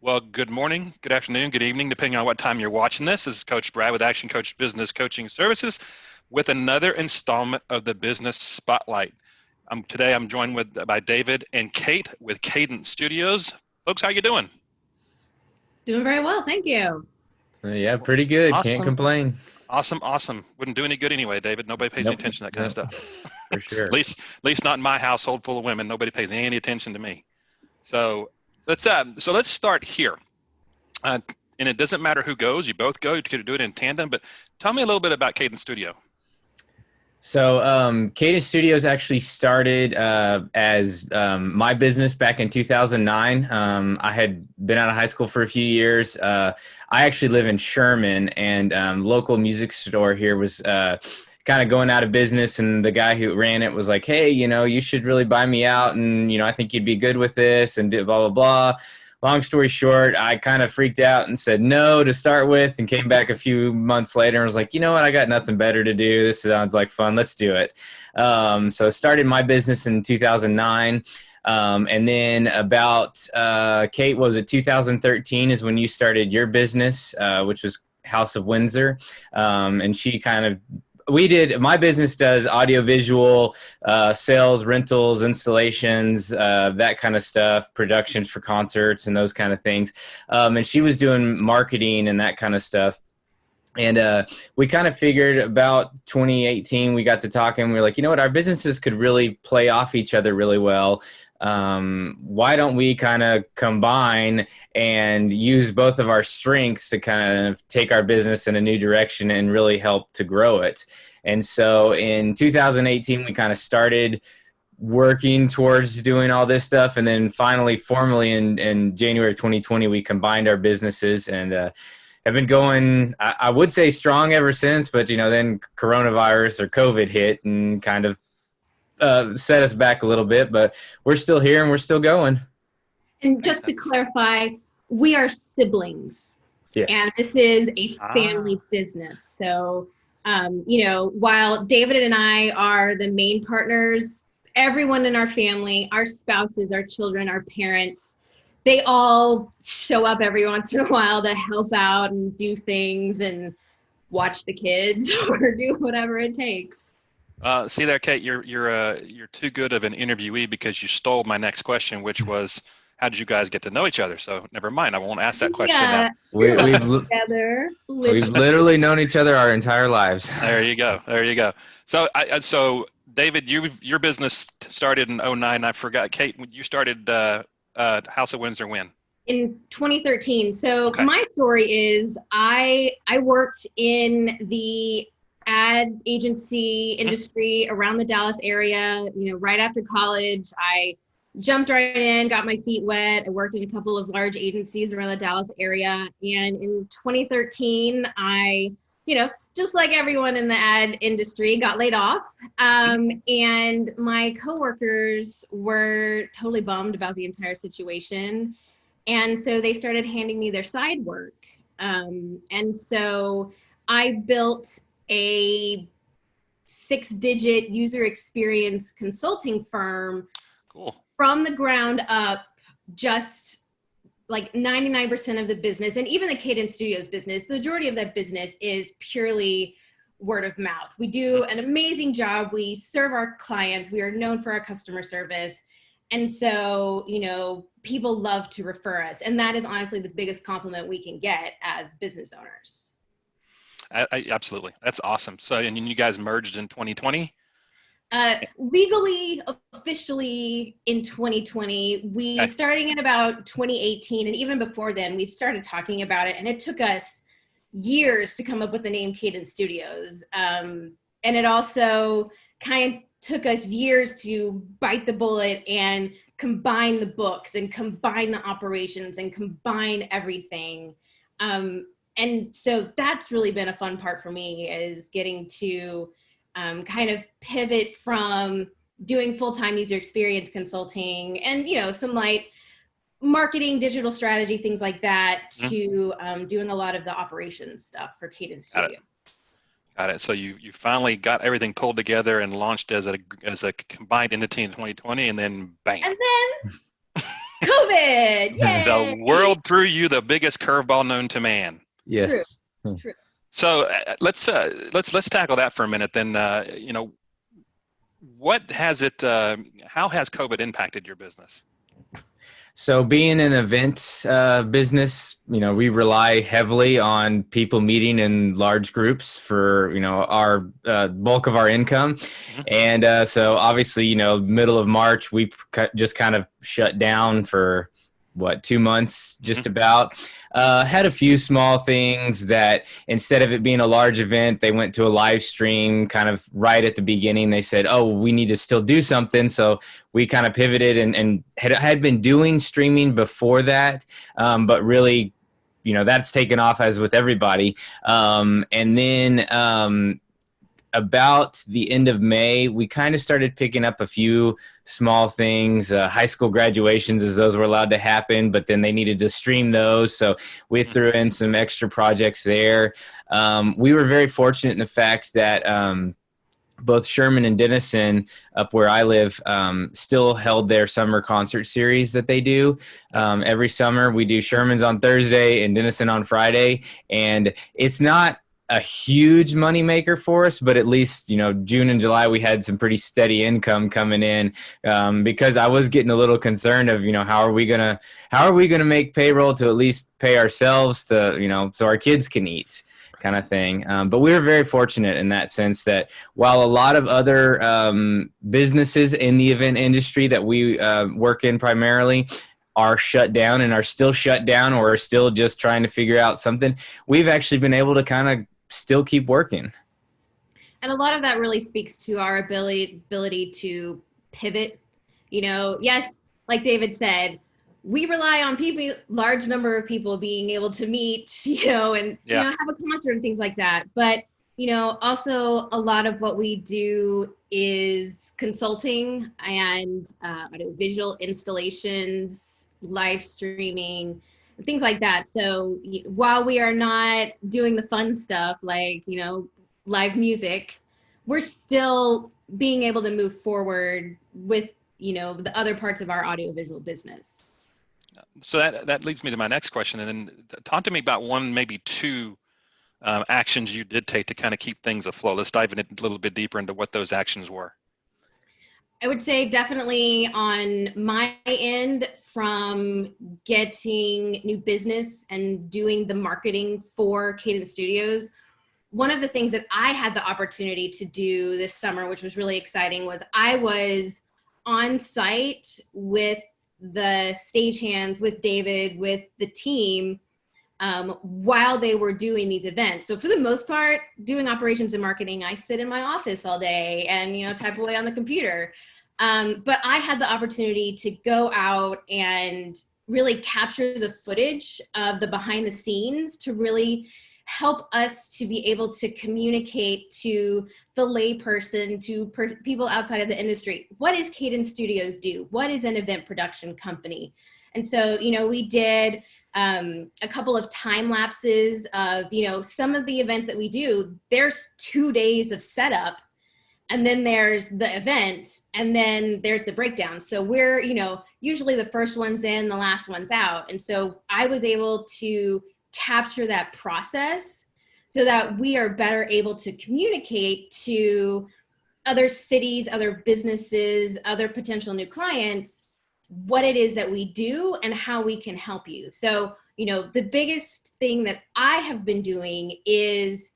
Well, good morning, good afternoon, good evening, depending on what time you're watching this. This is Coach Brad with Action Coach Business Coaching Services with another installment of the Business Spotlight. Today I'm joined by David and Kate with Cadence Studios. Folks, how you doing? Doing very well, thank you. Yeah, pretty good. Can't Awesome, complain. awesome. Wouldn't do any good anyway, David. Nobody pays any Nope. attention to that kind of Nope. stuff. For At sure. least not in my household full of women. Nobody pays any attention to me. So let's start here. Uh, and it doesn't matter who goes, you both go, you could do it in tandem, but tell me a little bit about Cadence Studio. So Cadence Studios actually started as my business back in 2009. I had been out of high school for a few years. I actually live in Sherman, and local music store here was kind of going out of business, and the guy who ran it was like, hey, you should really buy me out, and, I think you'd be good with this, and blah, blah, blah. Long story short, I kind of freaked out and said no to start with, and came back a few months later and was like, you know what, I got nothing better to do. This sounds like fun. Let's do it. So I started my business in 2009. And then Kate, was it 2013 is when you started your business, which was House of Windsor. And she kind of my business does audiovisual, sales, rentals, installations, that kind of stuff, productions for concerts and those kind of things. And she was doing marketing and that kind of stuff. And we kind of figured about 2018, we got to talking. We were like, you know what, our businesses could really play off each other really well. Why don't we kind of combine and use both of our strengths to kind of take our business in a new direction and really help to grow it? And so in 2018, we kind of started working towards doing all this stuff. And then finally, formally in January of 2020, we combined our businesses and have been going, I would say strong ever since, but, then coronavirus or COVID hit and kind of set us back a little bit, but we're still here and we're still going. And just to clarify, we are siblings. Yes. And this is a family business. So, while David and I are the main partners, everyone in our family, our spouses, our children, our parents, they all show up every once in a while to help out and do things and watch the kids or do whatever it takes. See there, Kate, you're too good of an interviewee because you stole my next question, which was, how did you guys get to know each other? So never mind, I won't ask that question now. We've literally known each other our entire lives. There you go. So David, your business started in 2009. I forgot, Kate, you started House of Windsor when? In 2013. So Okay. My story is I worked in the ad agency industry around the Dallas area. Right after college, I jumped right in, got my feet wet. I worked in a couple of large agencies around the Dallas area. And in 2013, I, just like everyone in the ad industry, got laid off. And my coworkers were totally bummed about the entire situation. And so they started handing me their side work. And so I built a 6-digit user experience consulting firm. Cool. From the ground up, just like 99% of the business, and even the Cadence Studios business, the majority of that business is purely word of mouth. We do an amazing job. We serve our clients. We are known for our customer service. And so, people love to refer us. And that is honestly the biggest compliment we can get as business owners. Absolutely. That's awesome. So, and you guys merged in 2020? Legally, officially in 2020, we starting in about 2018. And even before then, we started talking about it. And it took us years to come up with the name Cadence Studios. And it also kind of took us years to bite the bullet and combine the books and combine the operations and combine everything. And so that's really been a fun part for me, is getting to kind of pivot from doing full-time user experience consulting and, some light marketing, digital strategy, things like that, to doing a lot of the operations stuff for Cadence Studios. Got it. So you finally got everything pulled together and launched as a combined entity in 2020, and then bang. And then COVID. Yay! The world threw you the biggest curveball known to man. Yes. True. So let's tackle that for a minute. Then what has it? How has COVID impacted your business? So being an event business, we rely heavily on people meeting in large groups for, our bulk of our income. Mm-hmm. And so obviously, middle of March, we just kind of shut down for 2 months, just about. Had a few small things that instead of it being a large event, they went to a live stream kind of right at the beginning. They said, oh, we need to still do something. So we kind of pivoted and had been doing streaming before that, but really, that's taken off as with everybody. And then about the end of May, we kind of started picking up a few small things, high school graduations, as those were allowed to happen, but then they needed to stream those. So we threw in some extra projects there. We were very fortunate in the fact that both Sherman and Denison, up where I live, still held their summer concert series that they do. Every summer we do Sherman's on Thursday and Denison on Friday. And it's not a huge moneymaker for us, but at least, June and July, we had some pretty steady income coming in, because I was getting a little concerned of, how are we going to make payroll to at least pay ourselves to, so our kids can eat, kind of thing. But we were very fortunate in that sense that while a lot of other businesses in the event industry that we work in primarily are shut down and are still shut down or are still just trying to figure out something, we've actually been able to kind of still keep working. And a lot of that really speaks to our ability to pivot. Yes, like David said, we rely on large number of people being able to meet, and have a concert and things like that. But also a lot of what we do is consulting and visual installations, live streaming, things like that. So while we are not doing the fun stuff like, live music, we're still being able to move forward with, the other parts of our audiovisual business. So that leads me to my next question. And then talk to me about one, maybe two actions you did take to kind of keep things afloat. Let's dive in a little bit deeper into what those actions were. I would say definitely on my end, from getting new business and doing the marketing for Cadence Studios, one of the things that I had the opportunity to do this summer, which was really exciting, was I was on site with the stagehands, with David, with the team, while they were doing these events. So for the most part, doing operations and marketing, I sit in my office all day and, type away on the computer. But I had the opportunity to go out and really capture the footage of the behind the scenes to really help us to be able to communicate to the layperson, to people outside of the industry. What does Cadence Studios do? What is an event production company? And so, we did a couple of time lapses of, some of the events that we do. There's 2 days of setup, and then there's the event, and then there's the breakdown. So we're, usually the first one's in, the last one's out. And so I was able to capture that process so that we are better able to communicate to other cities, other businesses, other potential new clients, what it is that we do and how we can help you. So, the biggest thing that I have been doing is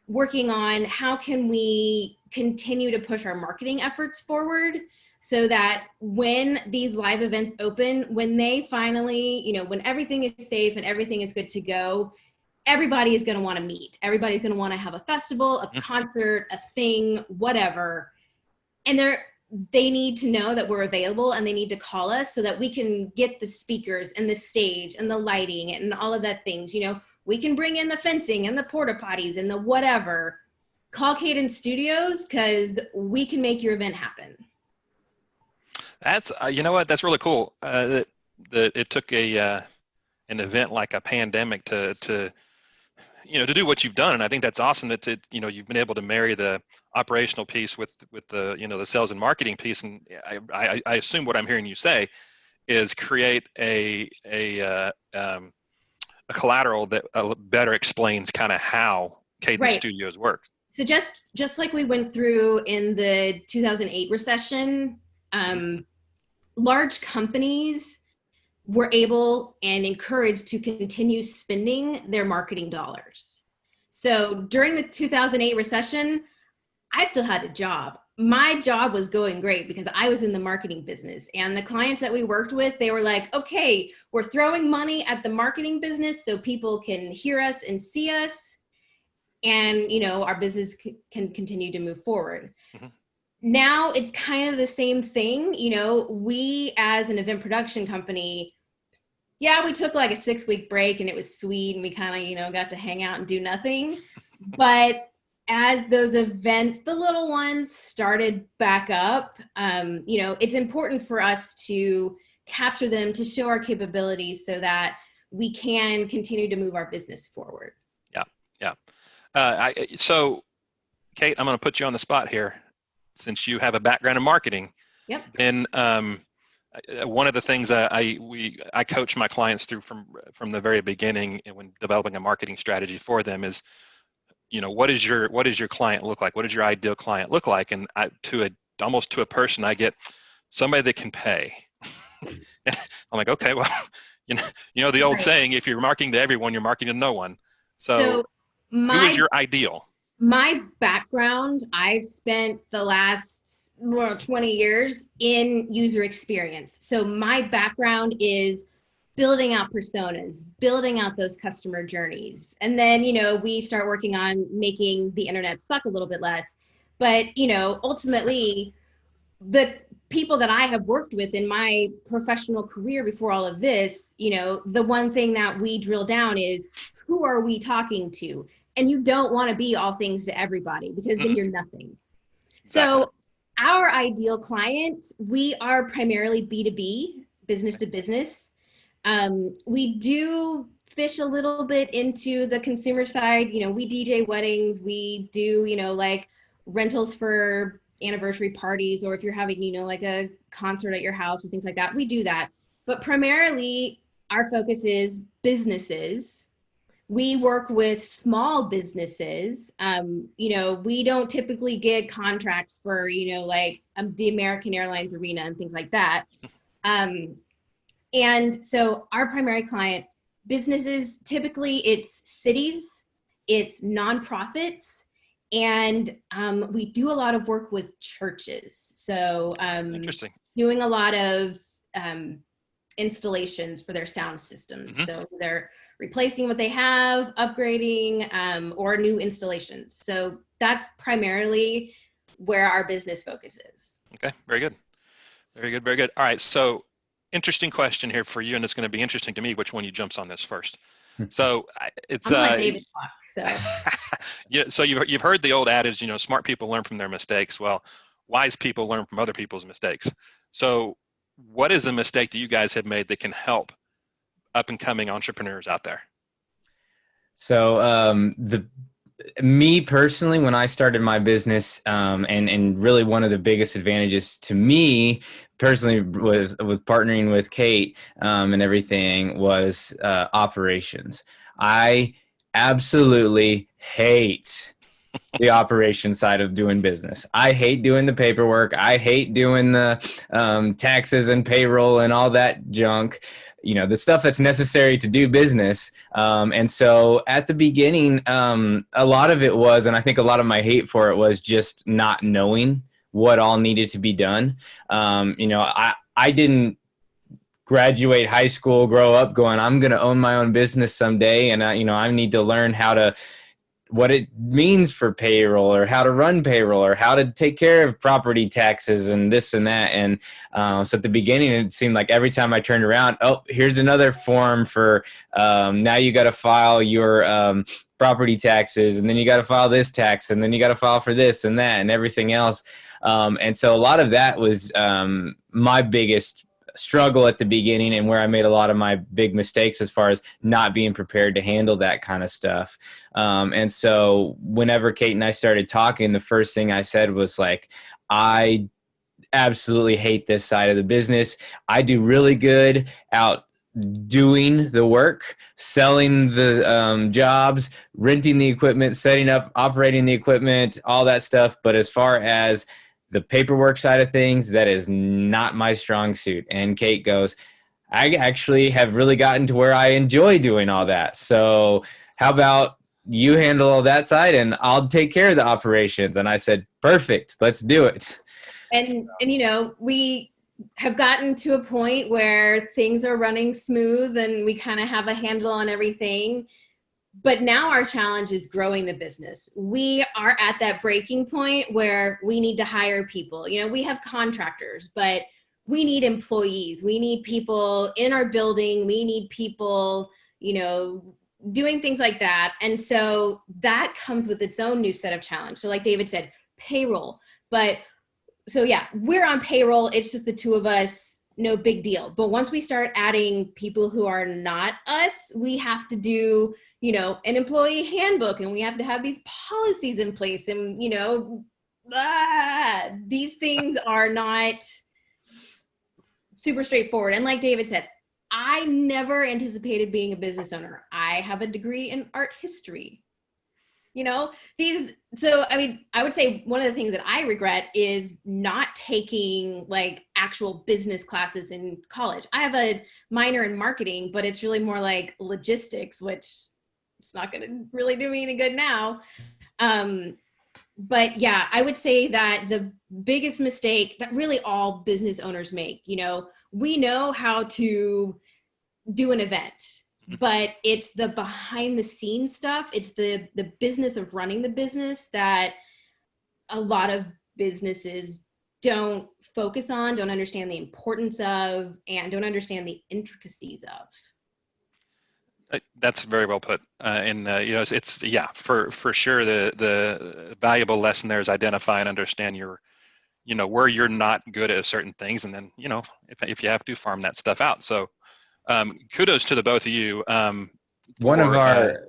working on how can we continue to push our marketing efforts forward so that when these live events open, when they finally, when everything is safe and everything is good to go, everybody is going to want to meet. Everybody's going to want to have a festival, a concert, a thing, whatever. And they need to know that we're available, and they need to call us so that we can get the speakers and the stage and the lighting and all of that things. We can bring in the fencing and the porta potties and the whatever. Call Cadence Studios because we can make your event happen. That's that's really cool. That it took an event like a pandemic to do what you've done, and I think that's awesome that you've been able to marry the operational piece with the the sales and marketing piece. And I assume what I'm hearing you say is create a collateral that better explains kind of how Cadence Studios work. So just like we went through in the 2008 recession, large companies were able and encouraged to continue spending their marketing dollars. So during the 2008 recession, I still had a job. My job was going great because I was in the marketing business, and the clients that we worked with, they were like, okay, we're throwing money at the marketing business so people can hear us and see us, and our business can continue to move forward. Now it's kind of the same thing. We as an event production company, we took like a 6-week break and it was sweet, and we kind of got to hang out and do nothing. But as those events, the little ones, started back up, it's important for us to capture them, to show our capabilities so that we can continue to move our business forward. Yeah. So Kate, I'm going to put you on the spot here. Since you have a background in marketing, and one of the things I coach my clients through from the very beginning when developing a marketing strategy for them is, what does your client look like? What does your ideal client look like? And almost to a person, I get somebody that can pay. I'm like, okay, well, the old saying, if you're marketing to everyone, you're marketing to no one. So who is your ideal? My background, I've spent the last 20 years in user experience. So my background is building out personas, building out those customer journeys. And then, we start working on making the internet suck a little bit less. But, ultimately, the people that I have worked with in my professional career before all of this, the one thing that we drill down is, who are we talking to? And you don't want to be all things to everybody, because then you're nothing. Exactly. So our ideal client, we are primarily B2B, business to business. We do fish a little bit into the consumer side. We DJ weddings, we do, like rentals for anniversary parties, or if you're having, like a concert at your house or things like that, we do that. But primarily our focus is businesses. We work with small businesses. We don't typically get contracts for, like the American Airlines arena and things like that. And so our primary client, businesses, typically it's cities, it's nonprofits, and we do a lot of work with churches. So Interesting. Doing a lot of installations for their sound systems. So they're replacing what they have, upgrading, or new installations. So that's primarily where our business focus is. Okay, very good. Very good, very good. All right, so interesting question here for you, and it's going to be interesting to me which one you jumps on this first. So it's I'm like David Fox, so. So you've heard the old adage, smart people learn from their mistakes. Well, wise people learn from other people's mistakes. So what is a mistake that you guys have made that can help up and coming entrepreneurs out there? So me personally, when I started my business, and really one of the biggest advantages to me personally was partnering with Kate and everything was operations. I absolutely hate the operation side of doing business. I hate doing the paperwork. I hate doing the taxes and payroll and all that junk. The stuff that's necessary to do business. And so at the beginning, a lot of it was, and I think a lot of my hate for it was just not knowing what all needed to be done. I didn't graduate high school, grow up going, I'm going to own my own business someday. And I need to learn what it means for payroll, or how to run payroll, or how to take care of property taxes and this and that. And so at the beginning, it seemed like every time I turned around, oh, here's another form for now you got to file your property taxes, and then you got to file this tax, and then you got to file for this and that and everything else. And so a lot of that was my biggest struggle at the beginning, and where I made a lot of my big mistakes as far as not being prepared to handle that kind of stuff. And so whenever Kate and I started talking, the first thing I said was like, I absolutely hate this side of the business. I do really good out doing the work, selling the jobs, renting the equipment, setting up, operating the equipment, all that stuff. But as far as the paperwork side of things, that is not my strong suit. And Kate goes, I actually have really gotten to where I enjoy doing all that. So how about you handle all that side and I'll take care of the operations? And I said, perfect, let's do it. And we have gotten to a point where things are running smooth and we kind of have a handle on everything. But now our challenge is growing the business. We are at that breaking point where we need to hire people. We have contractors, but we need employees. We need people in our building. We need people, doing things like that. And so that comes with its own new set of challenge. So like David said, payroll. But so yeah, we're on payroll. It's just the two of us, no big deal. But once we start adding people who are not us, we have to do, an employee handbook, and we have to have these policies in place. And, these things are not super straightforward. And like David said, I never anticipated being a business owner. I have a degree in art history. I would say one of the things that I regret is not taking like actual business classes in college. I have a minor in marketing, but it's really more like logistics, which it's not going to really do me any good now. But yeah, I would say that the biggest mistake that really all business owners make, we know how to do an event, but it's the behind the scenes stuff. It's the business of running the business that a lot of businesses don't focus on, don't understand the importance of, and don't understand the intricacies of. That's very well put. It's for sure. The valuable lesson there is identify and understand where you're not good at certain things, and then if you have to, farm that stuff out. So kudos to the both of you. One of our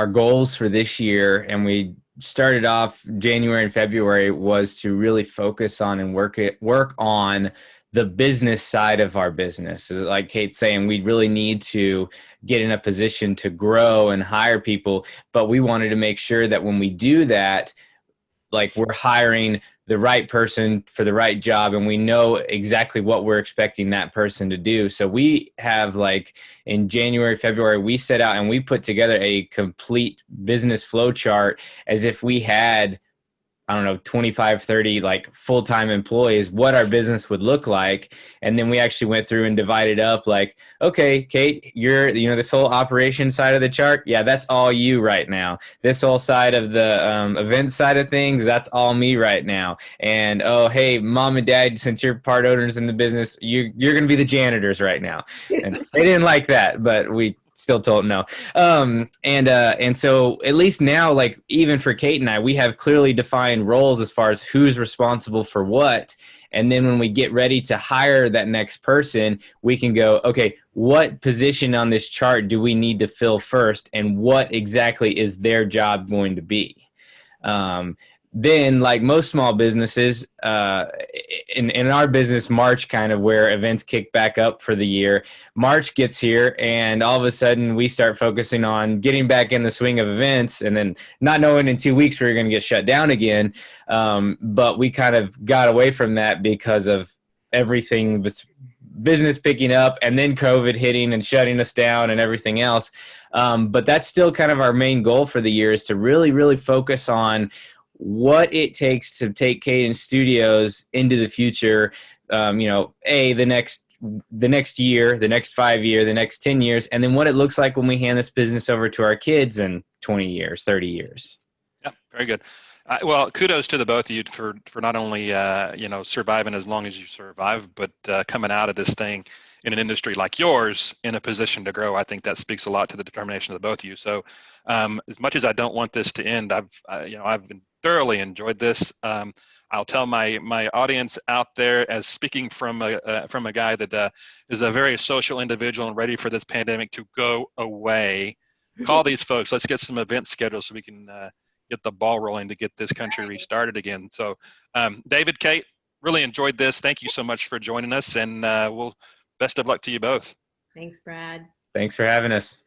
goals for this year, and we started off January and February, was to really focus on and work on the business side of our business. Like Kate's saying, we really need to get in a position to grow and hire people, but we wanted to make sure that when we do that, like we're hiring the right person for the right job, and we know exactly what we're expecting that person to do. So we have, like, in January, February, we set out and we put together a complete business flow chart as if we had, 25, 30 like full-time employees, what our business would look like. And then we actually went through and divided up, like, okay, Kate, you're, this whole operation side of the chart. Yeah, that's all you right now. This whole side of the event side of things, that's all me right now. And, oh, hey, mom and dad, since you're part owners in the business, you're going to be the janitors right now. And they didn't like that, but we still told him no. And so at least now, like, even for Kate and I, we have clearly defined roles as far as who's responsible for what. And then when we get ready to hire that next person, we can go, okay, what position on this chart do we need to fill first? And what exactly is their job going to be? Then, like most small businesses, in our business, March kind of where events kick back up for the year. March gets here, and all of a sudden we start focusing on getting back in the swing of events, and then not knowing in 2 weeks we're going to get shut down again. But we kind of got away from that because of everything that's business picking up, and then COVID hitting and shutting us down and everything else. But that's still kind of our main goal for the year, is to really, really focus on what it takes to take Cadence Studios into the future, the next year, the next 5 year, the next 10 years, and then what it looks like when we hand this business over to our kids in 20 years, 30 years. Yeah, very good. Well, kudos to the both of you for not only, surviving as long as you survive, but coming out of this thing in an industry like yours in a position to grow. I think that speaks a lot to the determination of the both of you. So as much as I don't want this to end, I've thoroughly enjoyed this. I'll tell my audience out there, as speaking from a guy that is a very social individual and ready for this pandemic to go away, call these folks. Let's get some events scheduled so we can get the ball rolling to get this country restarted again. So, David, Kate, really enjoyed this. Thank you so much for joining us, and best of luck to you both. Thanks, Brad. Thanks for having us.